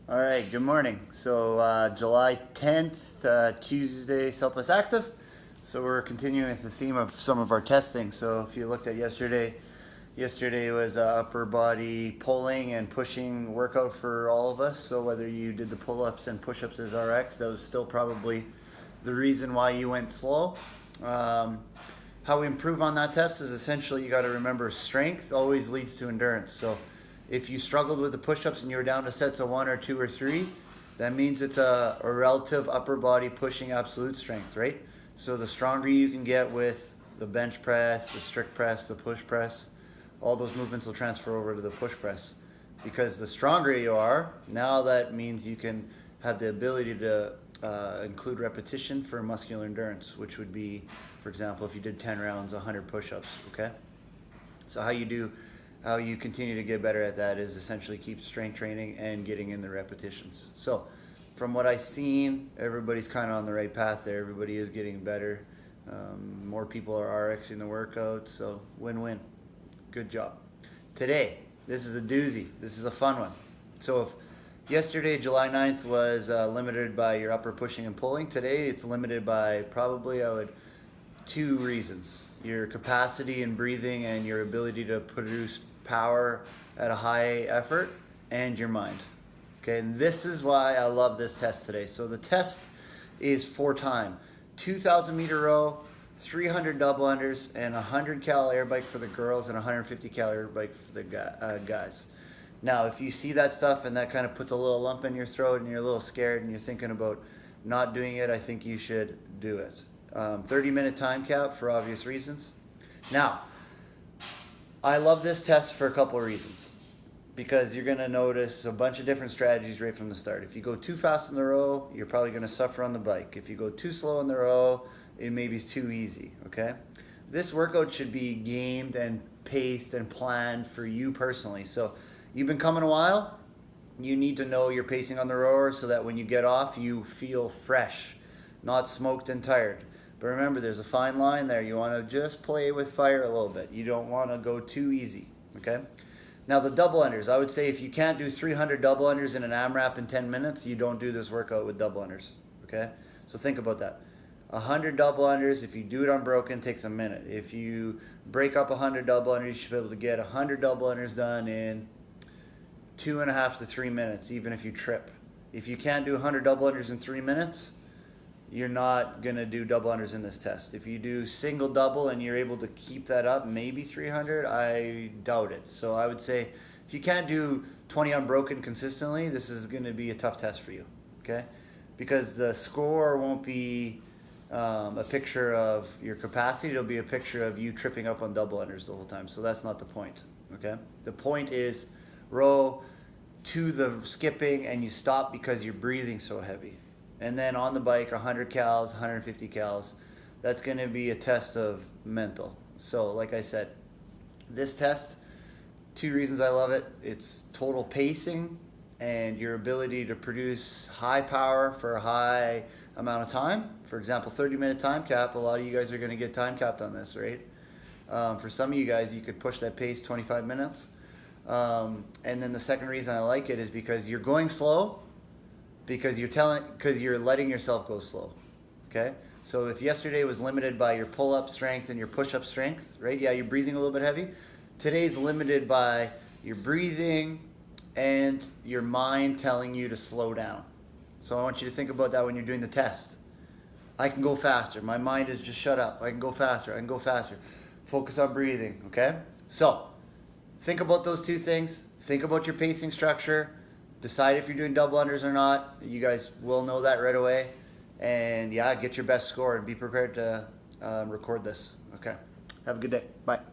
All right, good morning. So July 10th, Tuesday, Southwest Active. So we're continuing with the theme of some of our testing. So if you looked at yesterday was upper body pulling and pushing workout for all of us. So whether you did the pull-ups and push-ups as RX, that was still probably the reason why you went slow. How we improve on that test is essentially you got to remember strength always leads to endurance. So if you struggled with the push-ups and you were down to sets of 1 or 2 or 3, that means it's a relative upper body pushing absolute strength, right? So the stronger you can get with the bench press, the strict press, the push press, all those movements will transfer over to the push press. Because the stronger you are, now that means you can have the ability to include repetition for muscular endurance, which would be, for example, if you did 10 rounds, 100 push-ups, okay? So how you continue to get better at that is essentially keep strength training and getting in the repetitions. So from what I've seen, everybody's kind of on the right path there. Everybody is getting better. More people are RXing the workout, so win-win. Good job. Today, this is a doozy. This is a fun one. So if yesterday, July 9th, was limited by your upper pushing and pulling, today it's limited by probably, two reasons. Your capacity in breathing and your ability to produce power at a high effort, and your mind. Okay, and this is why I love this test today. So the test is 4-time, 2,000 meter row, 300 double unders, and 100 cal air bike for the girls and 150 cal air bike for the guys. Now, if you see that stuff and that kind of puts a little lump in your throat and you're a little scared and you're thinking about not doing it, I think you should do it. 30-minute time cap for obvious reasons. Now, I love this test for a couple of reasons, because you're going to notice a bunch of different strategies right from the start. If you go too fast in the row, you're probably going to suffer on the bike. If you go too slow in the row, it may be too easy, okay? This workout should be gamed and paced and planned for you personally. So you've been coming a while, you need to know your pacing on the rower so that when you get off, you feel fresh, not smoked and tired. But remember, there's a fine line there. You want to just play with fire a little bit. You don't want to go too easy, okay? Now, the double unders. I would say if you can't do 300 double unders in an AMRAP in 10 minutes, you don't do this workout with double unders, okay? So think about that. 100 double unders, if you do it unbroken, takes a minute. If you break up 100 double unders, you should be able to get 100 double unders done in 2.5 to 3 minutes, even if you trip. If you can't do 100 double unders in 3 minutes, you're not going to do double unders in this test. If you do single double and you're able to keep that up, maybe 300, I doubt it. So I would say if you can't do 20 unbroken consistently, this is going to be a tough test for you, okay? Because the score won't be a picture of your capacity. It'll be a picture of you tripping up on double unders the whole time. So that's not the point, okay? The point is row to the skipping and you stop because you're breathing so heavy. And then on the bike, 100 cals, 150 cals. That's going to be a test of mental. So like I said, this test, 2 reasons I love it. It's total pacing and your ability to produce high power for a high amount of time. For example, 30-minute time cap. A lot of you guys are going to get time capped on this, right? For some of you guys, you could push that pace 25 minutes. And then the second reason I like it is because you're going slow, because you're letting yourself go slow, okay? So if yesterday was limited by your pull-up strength and your push-up strength, right? Yeah, you're breathing a little bit heavy. Today's limited by your breathing and your mind telling you to slow down. So I want you to think about that when you're doing the test. I can go faster. My mind is just shut up. I can go faster. I can go faster. Focus on breathing, okay? So think about those 2 things. Think about your pacing structure. Decide if you're doing double unders or not. You guys will know that right away. And yeah, get your best score and be prepared to record this. Okay. Have a good day. Bye.